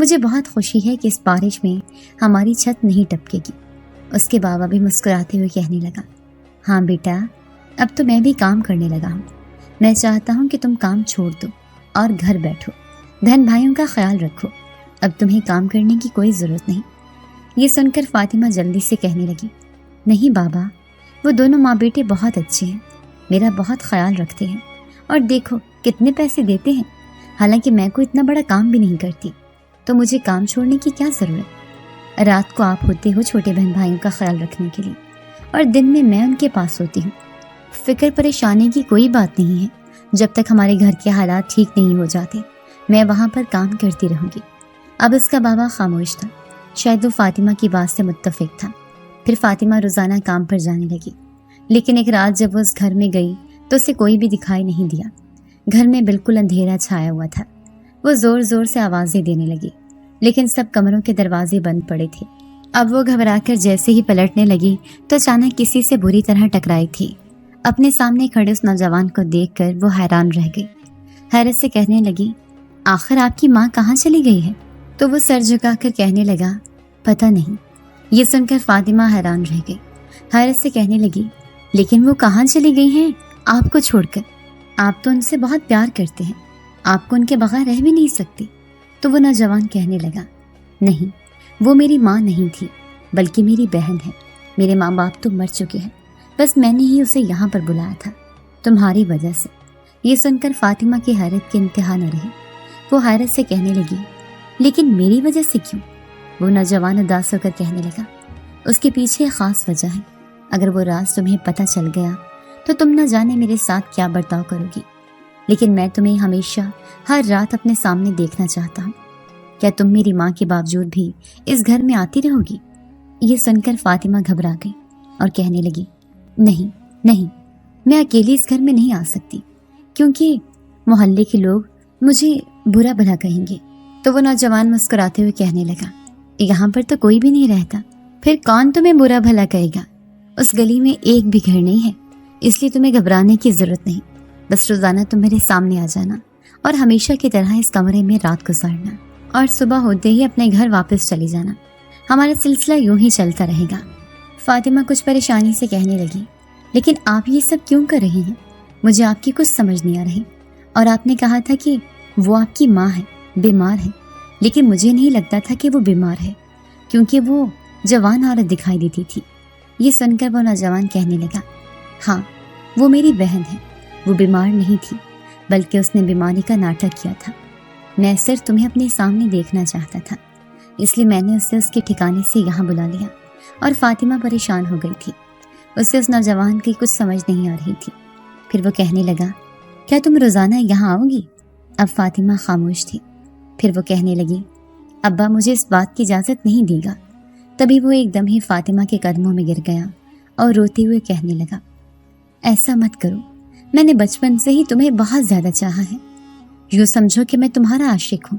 مجھے بہت خوشی ہے کہ اس بارش میں ہماری چھت نہیں ٹپکے گی۔ اس کے بابا بھی مسکراتے ہوئے کہنے لگا، ہاں بیٹا، اب تو میں بھی کام کرنے لگا ہوں۔ میں چاہتا ہوں کہ تم کام چھوڑ دو اور گھر بیٹھو، بہن بھائیوں کا خیال رکھو۔ اب تمہیں کام کرنے کی کوئی ضرورت نہیں۔ یہ سن کر فاطمہ جلدی سے کہنے لگی، نہیں بابا، وہ دونوں ماں بیٹے بہت اچھے ہیں، میرا بہت خیال رکھتے ہیں، اور دیکھو کتنے پیسے دیتے ہیں۔ حالانکہ میں کوئی اتنا بڑا کام بھی نہیں کرتی، تو مجھے کام چھوڑنے کی کیا ضرورت؟ رات کو آپ ہوتے ہو چھوٹے بہن بھائیوں کا خیال رکھنے کے لیے، اور دن میں ان کے پاس ہوتی ہوں۔ فکر پریشانی کی کوئی بات نہیں ہے۔ جب تک ہمارے گھر کے حالات ٹھیک نہیں ہو جاتے میں وہاں پر کام کرتی رہوں گی۔ اب اس کا بابا خاموش تھا، شاید وہ فاطمہ کی بات سے متفق تھا۔ پھر فاطمہ روزانہ کام پر جانے لگی، لیکن ایک رات جب وہ اس گھر میں گئی تو اسے کوئی بھی دکھائی نہیں دیا۔ گھر میں بالکل اندھیرا چھایا ہوا تھا۔ وہ زور زور سے آوازیں دینے لگی، لیکن سب کمروں کے دروازے بند پڑے تھے۔ اب وہ گھبرا کر جیسے ہی پلٹنے لگی تو اچانک کسی سے بری طرح ٹکرائی تھی۔ اپنے سامنے کھڑے اس نوجوان کو دیکھ کر وہ حیران رہ گئی۔ حیرت سے کہنے لگی، آخر آپ کی ماں کہاں چلی گئی ہے؟ تو وہ سر جھکا کر کہنے لگا، پتہ نہیں۔ یہ سن کر فاطمہ حیران رہ گئی، حیرت سے کہنے لگی، لیکن وہ کہاں چلی گئی ہیں آپ کو چھوڑ کر؟ آپ تو ان سے بہت پیار کرتے ہیں، آپ کو ان کے بغیر رہ بھی نہیں سکتے۔ تو وہ نوجوان کہنے لگا، نہیں، وہ میری ماں نہیں تھی، بلکہ میری بہن ہے۔ میرے ماں باپ تو مر چکے ہیں، بس میں نے ہی اسے یہاں پر بلایا تھا، تمہاری وجہ سے۔ یہ سن کر فاطمہ کی حیرت کی انتہا نہ رہی۔ وہ حیرت سے کہنے لگی، لیکن میری وجہ سے کیوں؟ وہ نوجوان اداس ہو کر کہنے لگا، اس کے پیچھے ایک خاص وجہ ہے۔ اگر وہ راز تمہیں پتہ چل گیا تو تم نہ جانے میرے ساتھ کیا برتاؤ کرو گی، لیکن میں تمہیں ہمیشہ ہر رات اپنے سامنے دیکھنا چاہتا ہوں۔ کیا تم میری ماں کے باوجود بھی اس گھر میں آتی رہو گی؟ یہ سن کر فاطمہ گھبرا گئی اور کہنے لگی، نہیں، میں اکیلی اس گھر میں نہیں آ سکتی، کیونکہ محلے کے لوگ مجھے برا بھلا کہیں گے۔ تو وہ نوجوان مسکراتے ہوئے کہنے لگا، یہاں پر تو کوئی بھی نہیں رہتا، پھر کون تمہیں برا بھلا کہے گا؟ اس گلی میں ایک بھی گھر نہیں ہے، اس لیے تمہیں گھبرانے کی ضرورت نہیں۔ بس روزانہ تم میرے سامنے آ جانا اور ہمیشہ کی طرح اس کمرے میں رات گزارنا، اور صبح ہوتے ہی اپنے گھر واپس چلی جانا۔ ہمارا سلسلہ یوں ہی چلتا رہے گا۔ فاطمہ کچھ پریشانی سے کہنے لگی، لیکن آپ یہ سب کیوں کر رہی ہیں؟ مجھے آپ کی کچھ سمجھ نہیں آ رہی۔ اور آپ نے کہا تھا کہ وہ آپ کی ماں ہے، بیمار ہے، لیکن مجھے نہیں لگتا تھا کہ وہ بیمار ہے، کیونکہ وہ جوان عورت دکھائی دیتی تھی۔ یہ سن کر وہ نوجوان کہنے لگا، ہاں، وہ میری بہن ہے، وہ بیمار نہیں تھی، بلکہ اس نے بیماری کا ناٹک کیا تھا۔ میں صرف تمہیں اپنے سامنے دیکھنا چاہتا تھا، اس لیے میں نے اسے اس کے ٹھکانے سے یہاں بلا لیا۔ اور فاطمہ پریشان ہو گئی تھی، اسے اس نوجوان کی کچھ سمجھ نہیں آ رہی تھی۔ پھر وہ کہنے لگا، کیا تم روزانہ یہاں آؤ گی؟ اب فاطمہ خاموش تھی۔ پھر وہ کہنے لگی، ابا مجھے اس بات کی اجازت نہیں دے گا۔ تبھی وہ ایک دم ہی فاطمہ کے قدموں میں گر گیا اور روتے ہوئے کہنے لگا، ایسا مت کرو، میں نے بچپن سے ہی تمہیں بہت زیادہ چاہا ہے۔ یوں سمجھو کہ میں تمہارا عاشق ہوں۔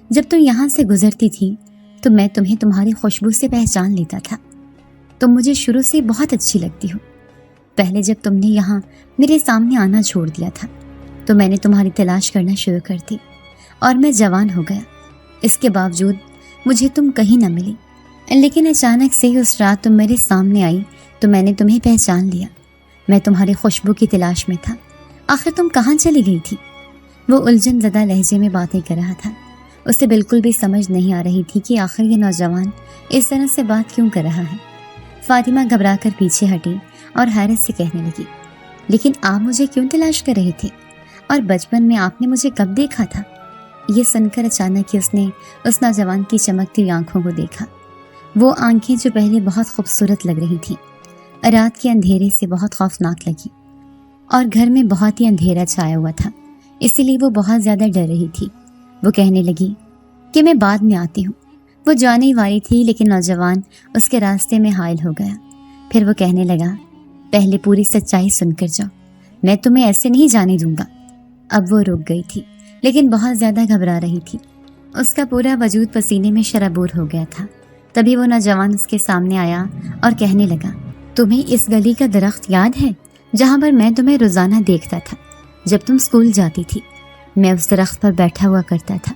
جب تم یہاں سے گزرتی تھی تو میں تمہیں تمہاری خوشبو سے پہچان لیتا تھا۔ تم مجھے شروع سے بہت اچھی لگتی ہو۔ پہلے جب تم نے یہاں میرے سامنے آنا چھوڑ دیا تھا تو میں نے تمہاری تلاش کرنا شروع کر دی، اور میں جوان ہو گیا۔ اس کے باوجود مجھے تم کہیں نہ ملی، لیکن اچانک سے اس رات تم میرے سامنے آئی تو میں نے تمہیں پہچان لیا۔ میں تمہاری خوشبو کی تلاش میں تھا۔ آخر تم کہاں چلی گئی تھی؟ وہ الجھن زدہ لہجے میں باتیں کر رہا تھا۔ اسے بالکل بھی سمجھ نہیں آ رہی تھی کہ آخر یہ نوجوان اس طرح سے بات کیوں کر رہا ہے۔ فاطمہ گھبرا کر پیچھے ہٹی اور حیرت سے کہنے لگی، لیکن آپ مجھے کیوں تلاش کر رہے تھے؟ اور بچپن میں آپ نے مجھے کب دیکھا تھا؟ یہ سن کر اچانک ہی اس نے اس نوجوان کی چمکتی ہوئی آنکھوں کو دیکھا۔ وہ آنکھیں جو پہلے بہت خوبصورت لگ رہی تھیں، رات کے اندھیرے سے بہت خوفناک لگی، اور گھر میں بہت ہی اندھیرا چھایا ہوا تھا، اسی لیے وہ بہت زیادہ ڈر رہی تھی۔ وہ کہنے لگی کہ میں بعد میں آتی ہوں۔ وہ جانے ہی والی تھی، لیکن نوجوان اس کے راستے میں حائل ہو گیا۔ پھر وہ کہنے لگا، پہلے پوری سچائی سن کر جاؤ، میں تمہیں ایسے نہیں جانے دوں گا۔ اب وہ رک گئی تھی، لیکن بہت زیادہ گھبرا رہی تھی۔ اس کا پورا وجود پسینے میں شرابور ہو گیا تھا۔ تبھی وہ نوجوان اس کے سامنے آیا اور کہنے لگا، تمہیں اس گلی کا درخت یاد ہے جہاں پر میں تمہیں روزانہ دیکھتا تھا جب تم اسکول جاتی تھی؟ میں اس درخت پر بیٹھا ہوا کرتا تھا۔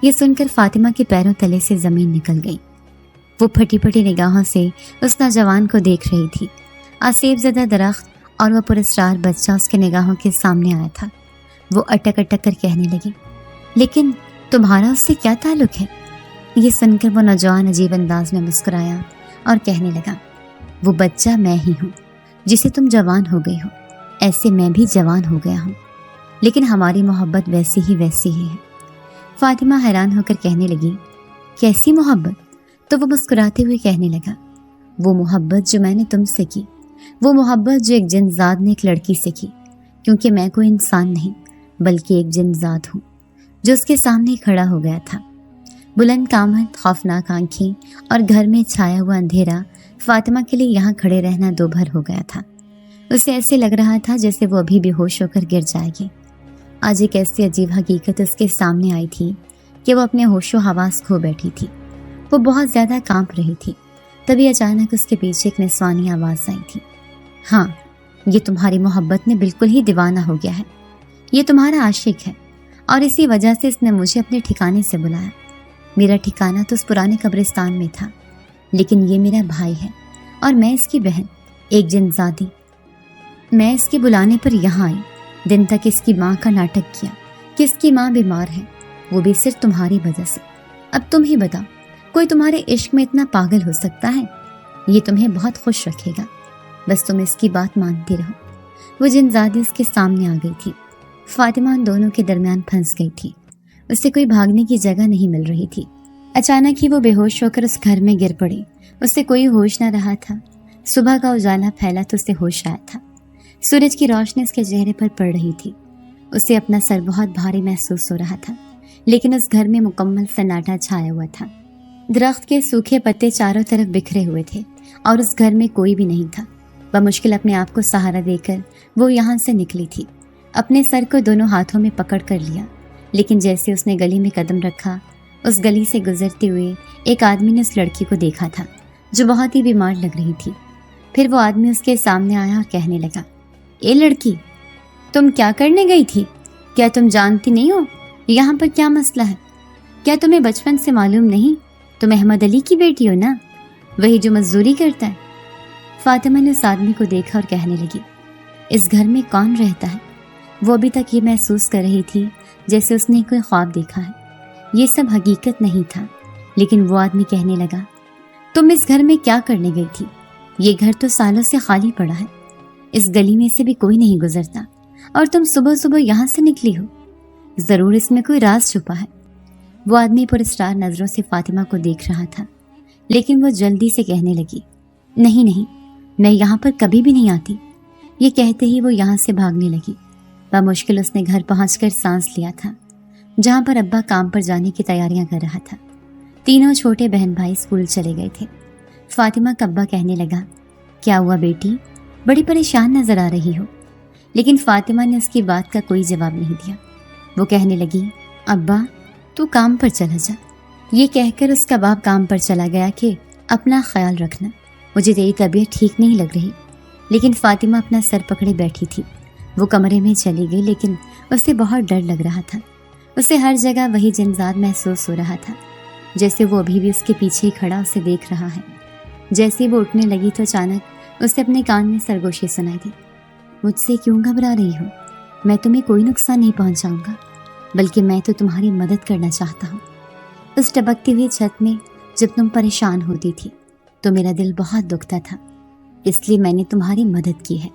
یہ سن کر فاطمہ کے پیروں تلے سے زمین نکل گئی۔ وہ پھٹی پھٹی نگاہوں سے اس نوجوان کو دیکھ رہی تھی۔ آسیب زدہ درخت اور وہ پراسرار بچہ اس کے نگاہوں کے سامنے آیا تھا۔ وہ اٹک اٹک کر کہنے لگی، لیکن تمہارا اس سے کیا تعلق ہے؟ یہ سن کر وہ نوجوان عجیب انداز میں مسکرایا اور کہنے لگا، وہ بچہ میں ہی ہوں جسے تم جوان ہو گئی ہو، ایسے میں بھی جوان ہو گیا ہوں، لیکن ہماری محبت ویسی ہی ہے۔ فاطمہ حیران ہو کر کہنے لگی، کیسی محبت؟ تو وہ مسکراتے ہوئے کہنے لگا، وہ محبت جو میں نے تم سے کی، وہ محبت جو ایک جن زاد نے ایک لڑکی سے کی، کیونکہ میں کوئی انسان نہیں بلکہ ایک جن زاد ہوں جو اس کے سامنے کھڑا ہو گیا تھا۔ بلند قامت، خوفناک آنکھیں اور گھر میں چھایا ہوا اندھیرا فاطمہ کے لیے یہاں کھڑے رہنا دو بھر ہو گیا تھا۔ اسے ایسے لگ رہا تھا جیسے وہ ابھی بے ہوش ہو کر گر جائے گی۔ آج ایک ایسی عجیب حقیقت اس کے سامنے آئی تھی کہ وہ اپنے ہوش و حواس کھو بیٹھی تھی۔ وہ بہت زیادہ کانپ رہی تھی۔ تبھی اچانک اس کے پیچھے ایک نسوانی آواز آئی تھی، ہاں، یہ تمہاری محبت میں بالکل ہی دیوانہ ہو گیا ہے، یہ تمہارا عاشق ہے، اور اسی وجہ سے اس نے مجھے اپنے ٹھکانے سے بلایا۔ میرا ٹھکانہ تو اس پرانے قبرستان میں تھا، لیکن یہ میرا بھائی ہے اور میں اس کی بہن، ایک جن زادی۔ میں اس کے بلانے پر یہاں آئی، دن تک اس کی ماں کا ناٹک کیا کہ اس کی ماں بیمار ہے، وہ بھی صرف تمہاری وجہ سے۔ اب تم ہی بتاؤ، کوئی تمہارے عشق میں اتنا پاگل ہو سکتا ہے؟ یہ تمہیں بہت خوش رکھے گا، بس تم اس کی بات مانتی رہو۔ وہ جن زادی اس کے سامنے آ گئی تھی۔ فاطمہ ان دونوں کے درمیان پھنس گئی تھی۔ اسے کوئی بھاگنے کی جگہ نہیں مل رہی تھی۔ اچانک ہی وہ بے ہوش ہو کر اس گھر میں گر پڑی۔ اسے کوئی ہوش نہ رہا تھا۔ صبح کا اجالا پھیلا تو اسے ہوش آیا تھا۔ سورج کی روشنی اس کے چہرے پر پڑ رہی تھی۔ اسے اپنا سر بہت بھاری محسوس ہو رہا تھا، لیکن اس گھر میں مکمل سناٹا چھایا ہوا تھا۔ درخت کے سوکھے پتے چاروں طرف بکھرے ہوئے تھے اور اس گھر میں کوئی بھی نہیں تھا۔ بمشکل اپنے آپ کو سہارا دے کر وہ یہاں سے نکلی تھی۔ اپنے سر کو دونوں ہاتھوں میں پکڑ کر لیا، لیکن جیسے اس نے گلی میں قدم رکھا، اس گلی سے گزرتے ہوئے ایک آدمی نے اس لڑکی کو دیکھا تھا جو بہت ہی بیمار لگ رہی تھی۔ پھر وہ آدمی اس کے سامنے آیا اور کہنے لگا، اے لڑکی، تم کیا کرنے گئی تھی؟ کیا تم جانتی نہیں ہو یہاں پر کیا مسئلہ ہے؟ کیا تمہیں بچپن سے معلوم نہیں تم احمد علی کی بیٹی ہو نا، وہی جو مزدوری کرتا ہے؟ فاطمہ نے اس آدمی کو دیکھا اور کہنے لگی، اس گھر میں کون رہتا ہے؟ وہ ابھی تک یہ محسوس کر رہی تھی جیسے اس نے کوئی خواب دیکھا ہے۔ یہ سب حقیقت نہیں تھا، لیکن وہ آدمی کہنے لگا، تم اس گھر میں کیا کرنے گئی تھی؟ یہ گھر تو سالوں سے خالی پڑا ہے، اس گلی میں سے بھی کوئی نہیں گزرتا، اور تم صبح صبح یہاں سے نکلی ہو، ضرور اس میں کوئی راز چھپا ہے۔ وہ آدمی پراسرار نظروں سے فاطمہ کو دیکھ رہا تھا، لیکن وہ جلدی سے کہنے لگی، نہیں، میں یہاں پر کبھی بھی نہیں آتی۔ یہ کہتے ہی وہ یہاں سے بھاگنے لگی۔ بمشکل اس نے گھر پہنچ کر سانس لیا تھا، جہاں پر ابا کام پر جانے کی تیاریاں کر رہا تھا۔ تینوں چھوٹے بہن بھائی اسکول چلے گئے تھے۔ فاطمہ کا ابا کہنے لگا، کیا ہوا بیٹی، بڑی پریشان نظر آ رہی ہو؟ لیکن فاطمہ نے اس کی بات کا کوئی جواب نہیں دیا۔ وہ کہنے لگی، ابا تو کام پر چلا جا۔ یہ کہہ کر اس کا باپ کام پر چلا گیا کہ اپنا خیال رکھنا، مجھے تیری طبیعت ٹھیک نہیں لگ رہی۔ لیکن فاطمہ اپنا سر پکڑے بیٹھی تھی۔ وہ کمرے میں چلی گئی، لیکن اسے بہت ڈر لگ رہا تھا۔ اسے ہر جگہ وہی جنزاد محسوس ہو رہا تھا، جیسے وہ ابھی بھی اس کے پیچھے کھڑا اسے دیکھ رہا ہے۔ جیسے وہ اٹھنے لگی تو اچانک اسے اپنے کان میں سرگوشی سنائی دی، مجھ سے کیوں گھبرا رہی ہو؟ میں تمہیں کوئی نقصان نہیں پہنچاؤں گا، بلکہ میں تو تمہاری مدد کرنا چاہتا ہوں۔ اس ٹپکتی ہوئی چھت میں جب تم پریشان ہوتی تھی تو میرا دل بہت دکھتا تھا، اس لیے میں نے تمہاری مدد کی ہے۔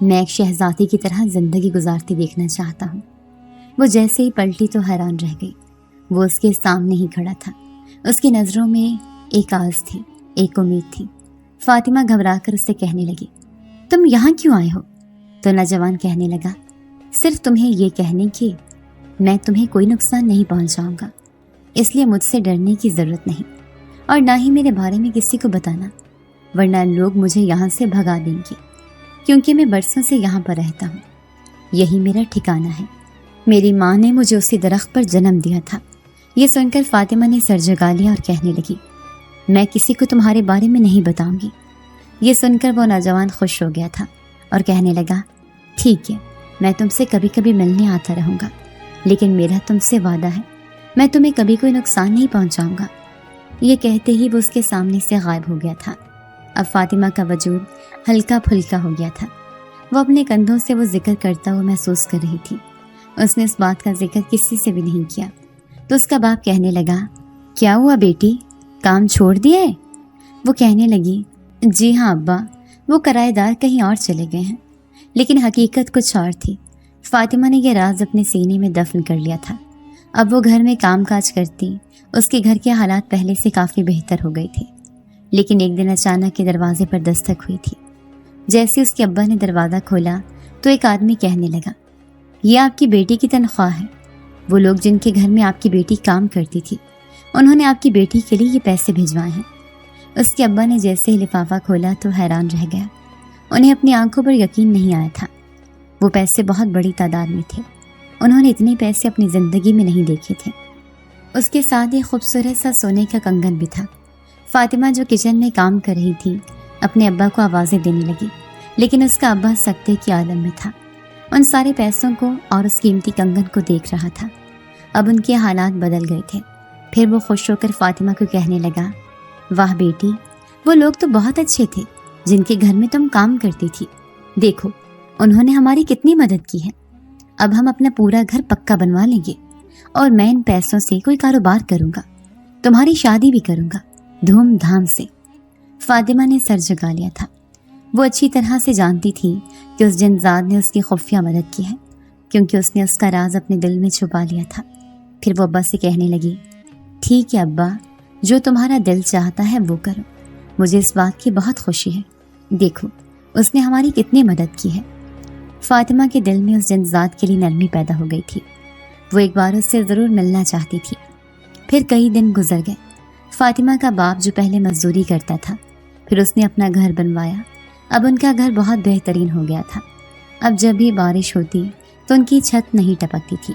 میں ایک شہزادی کی طرح زندگی گزارتی دیکھنا چاہتا ہوں۔ وہ جیسے ہی پلٹی تو حیران رہ گئی۔ وہ اس کے سامنے ہی کھڑا تھا۔ اس کی نظروں میں ایک آس تھی، ایک امید تھی۔ فاطمہ گھبرا کر اس سے کہنے لگی، تم یہاں کیوں آئے ہو؟ تو نوجوان کہنے لگا، صرف تمہیں یہ کہنے کہ میں تمہیں کوئی نقصان نہیں پہنچاؤں گا، اس لیے مجھ سے ڈرنے کی ضرورت نہیں، اور نہ ہی میرے بارے میں کسی کو بتانا، ورنہ لوگ مجھے یہاں سے بھگا دیں گے، کیونکہ میں برسوں سے یہاں پر رہتا ہوں۔ یہی میرا ٹھکانہ ہے۔ میری ماں نے مجھے اسی درخت پر جنم دیا تھا۔ یہ سن کر فاطمہ نے سر جھکا لیا اور کہنے لگی، میں کسی کو تمہارے بارے میں نہیں بتاؤں گی۔ یہ سن کر وہ نوجوان خوش ہو گیا تھا اور کہنے لگا، ٹھیک ہے، میں تم سے کبھی کبھی ملنے آتا رہوں گا، لیکن میرا تم سے وعدہ ہے میں تمہیں کبھی کوئی نقصان نہیں پہنچاؤں گا۔ یہ کہتے ہی وہ اس کے سامنے سے غائب ہو گیا تھا۔ اب فاطمہ کا وجود ہلکا پھلکا ہو گیا تھا۔ وہ اپنے کندھوں سے وہ ذکر کرتا ہوا محسوس کر رہی تھی۔ اس نے اس بات کا ذکر کسی سے بھی نہیں کیا تو اس کا باپ کہنے لگا، کیا ہوا بیٹی، کام چھوڑ دیا ہے؟ وہ کہنے لگی، جی ہاں ابا، وہ کرایہ دار کہیں اور چلے گئے ہیں۔ لیکن حقیقت کچھ اور تھی۔ فاطمہ نے یہ راز اپنے سینے میں دفن کر لیا تھا۔ اب وہ گھر میں کام کاج کرتی، اس کے گھر کے حالات پہلے سے کافی بہتر ہو گئی تھے۔ لیکن ایک دن اچانک کے دروازے پر دستک ہوئی تھی۔ جیسے اس کے ابا نے دروازہ کھولا تو ایک آدمی کہنے لگا، یہ آپ کی بیٹی کی تنخواہ ہے۔ وہ لوگ جن کے گھر میں آپ کی بیٹی کام کرتی تھی، انہوں نے آپ کی بیٹی کے لیے یہ پیسے بھیجوائے ہیں۔ اس کے ابا نے جیسے ہی لفافہ کھولا تو حیران رہ گیا۔ انہیں اپنی آنکھوں پر یقین نہیں آیا تھا۔ وہ پیسے بہت بڑی تعداد میں تھے۔ انہوں نے اتنے پیسے اپنی زندگی میں نہیں دیکھے تھے۔ اس کے ساتھ ایک خوبصورت سا سونے کا کنگن بھی تھا۔ فاطمہ جو کچن میں کام کر رہی تھی اپنے ابا کو آوازیں دینے لگی، لیکن اس کا ابا سکتے کی عالم میں تھا۔ ان سارے پیسوں کو اور اس قیمتی کنگن کو دیکھ رہا تھا۔ اب ان کے حالات بدل گئے تھے۔ پھر وہ خوش ہو کر فاطمہ کو کہنے لگا، واہ بیٹی، وہ لوگ تو بہت اچھے تھے جن کے گھر میں تم کام کرتی تھی۔ دیکھو انہوں نے ہماری کتنی مدد کی ہے۔ اب ہم اپنا پورا گھر پکا بنوا لیں گے اور میں ان پیسوں سے کوئی کاروبار کروں گا، تمہاری شادی بھی کروں گا دھوم دھام سے۔ فاطمہ نے سر جھکا لیا تھا۔ وہ اچھی طرح سے جانتی تھی کہ اس جنزاد نے اس کی خفیہ مدد کی ہے، کیونکہ اس نے اس کا راز اپنے دل میں چھپا لیا تھا۔ پھر وہ ابا سے کہنے لگی، ٹھیک ہے ابا، جو تمہارا دل چاہتا ہے وہ کرو، مجھے اس بات کی بہت خوشی ہے۔ دیکھو اس نے ہماری کتنی مدد کی ہے۔ فاطمہ کے دل میں اس جنزاد کے لیے نرمی پیدا ہو گئی تھی۔ وہ ایک بار اس سے ضرور ملنا چاہتی تھی۔ پھر کئی دن گزر گئے۔ فاطمہ کا باپ جو پہلے مزدوری کرتا تھا، پھر اس نے اپنا گھر بنوایا۔ اب ان کا گھر بہت بہترین ہو گیا تھا۔ اب جب بھی بارش ہوتی تو ان کی چھت نہیں ٹپکتی تھی۔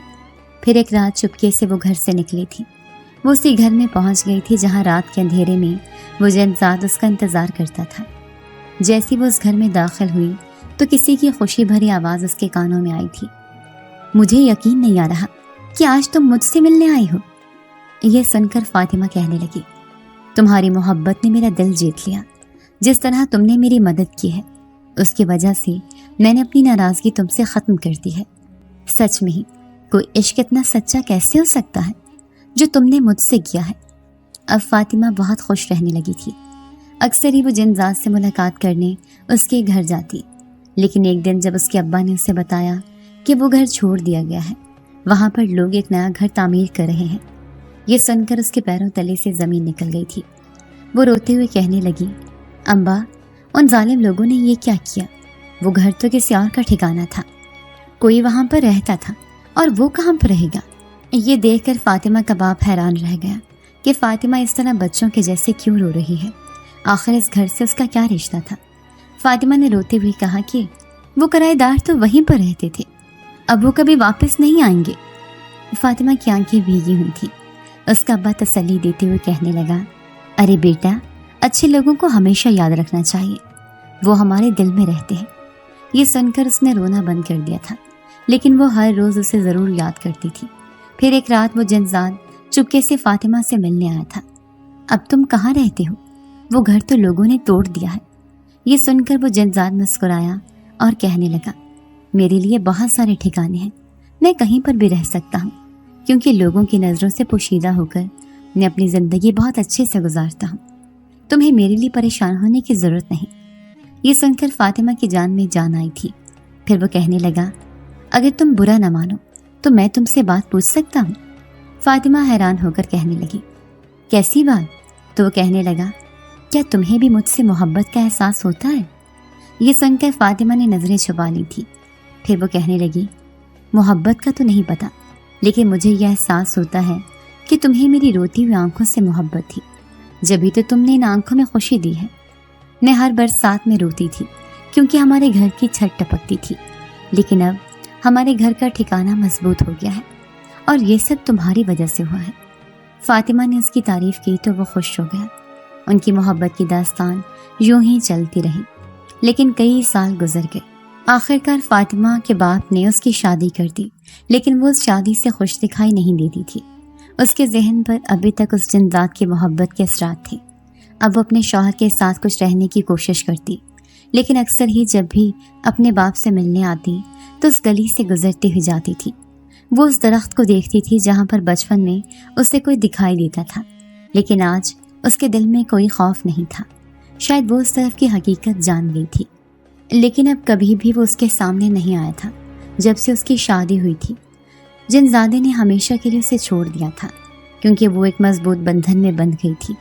پھر ایک رات چپکے سے وہ گھر سے نکلی تھی۔ وہ اسی گھر میں پہنچ گئی تھی جہاں رات کے اندھیرے میں وہ جنزاد اس کا انتظار کرتا تھا۔ جیسی وہ اس گھر میں داخل ہوئی تو کسی کی خوشی بھری آواز اس کے کانوں میں آئی تھی، مجھے یقین نہیں آ رہا کہ آج تم مجھ سے ملنے آئی ہو۔ یہ سن کر فاطمہ کہنے لگی، تمہاری محبت نے میرا دل جیت لیا۔ جس طرح تم نے میری مدد کی ہے اس کی وجہ سے میں نے اپنی ناراضگی تم سے ختم کر دی ہے۔ سچ میں ہی کوئی عشق اتنا سچا کیسے ہو سکتا ہے جو تم نے مجھ سے کیا ہے۔ اب فاطمہ بہت خوش رہنے لگی تھی۔ اکثر ہی وہ جنزاد سے ملاقات کرنے اس کے گھر جاتی، لیکن ایک دن جب اس کے ابا نے اسے بتایا کہ وہ گھر چھوڑ دیا گیا ہے، وہاں پر لوگ ایک نیا گھر تعمیر کر رہے ہیں، یہ سن کر اس کے پیروں تلے سے زمین نکل گئی تھی۔ وہ روتے ہوئے کہنے لگی، امبا، ان ظالم لوگوں نے یہ کیا کیا؟ وہ گھر تو کسی اور کا ٹھکانہ تھا، کوئی وہاں پر رہتا تھا، اور وہ کہاں پر رہے گا؟ یہ دیکھ کر فاطمہ کا باپ حیران رہ گیا کہ فاطمہ اس طرح بچوں کے جیسے کیوں رو رہی ہے۔ آخر اس گھر سے اس کا کیا رشتہ تھا؟ فاطمہ نے روتے ہوئے کہا کہ وہ کرایہ دار تو وہیں پر رہتے تھے، اب وہ کبھی واپس نہیں آئیں گے۔ فاطمہ کی آنکھیں بھیگی ہوئی تھی۔ اس کا ابا تسلی دیتے ہوئے کہنے لگا، ارے بیٹا، اچھے لوگوں کو ہمیشہ یاد رکھنا چاہیے، وہ ہمارے دل میں رہتے ہیں۔ یہ سن کر اس نے رونا بند کر دیا تھا، لیکن وہ ہر روز اسے ضرور یاد کرتی تھی۔ پھر ایک رات وہ جنزاد چپکے سے فاطمہ سے ملنے آیا تھا۔ اب تم کہاں رہتے ہو؟ وہ گھر تو لوگوں نے توڑ دیا ہے۔ یہ سن کر وہ جنزاد مسکرایا اور کہنے لگا، میرے لیے بہت سارے ٹھکانے ہیں، میں کہیں پر بھی رہ سکتا ہوں، کیونکہ لوگوں کی نظروں سے پوشیدہ ہو کر میں اپنی زندگی بہت اچھے سے گزارتا ہوں، تمہیں میرے لیے پریشان ہونے کی ضرورت نہیں۔ یہ سن کر فاطمہ کی جان میں جان آئی تھی۔ پھر وہ کہنے لگا، اگر تم برا نہ مانو تو میں تم سے بات پوچھ سکتا ہوں؟ فاطمہ حیران ہو کر کہنے لگی، کیسی بات؟ تو وہ کہنے لگا، کیا تمہیں بھی مجھ سے محبت کا احساس ہوتا ہے؟ یہ سن کر فاطمہ نے نظریں چھپا لی تھی۔ پھر وہ کہنے لگی، محبت کا تو نہیں پتا، لیکن مجھے یہ احساس ہوتا ہے کہ تمہیں میری روتی ہوئی آنکھوں سے محبت تھی، جبھی تو تم نے ان آنکھوں میں خوشی دی ہے۔ میں ہر برسات میں روتی تھی کیونکہ ہمارے گھر کی چھت ٹپکتی تھی، لیکن اب ہمارے گھر کا ٹھکانہ مضبوط ہو گیا ہے، اور یہ سب تمہاری وجہ سے ہوا ہے۔ فاطمہ نے اس کی تعریف کی تو وہ خوش ہو گیا۔ ان کی محبت کی داستان یوں ہی چلتی رہی، لیکن کئی سال گزر گئے۔ آخر کار فاطمہ کے باپ نے اس کی شادی کر دی، لیکن وہ اس شادی سے خوش دکھائی نہیں دیتی تھی۔ اس کے ذہن پر ابھی تک اس جنات کی محبت کے اثرات تھے۔ اب وہ اپنے شوہر کے ساتھ کچھ رہنے کی کوشش کرتی، لیکن اکثر ہی جب بھی اپنے باپ سے ملنے آتی تو اس گلی سے گزرتی ہوئی جاتی تھی۔ وہ اس درخت کو دیکھتی تھی جہاں پر بچپن میں اسے کوئی دکھائی دیتا تھا، لیکن آج اس کے دل میں کوئی خوف نہیں تھا۔ شاید وہ اس طرف کی حقیقت جان گئی تھی، لیکن اب کبھی بھی وہ اس کے سامنے نہیں آیا تھا۔ جب سے اس کی شادی ہوئی تھی، جنزادے نے ہمیشہ کے لیے اسے چھوڑ دیا تھا، کیونکہ وہ ایک مضبوط بندھن میں بندھ گئی تھی۔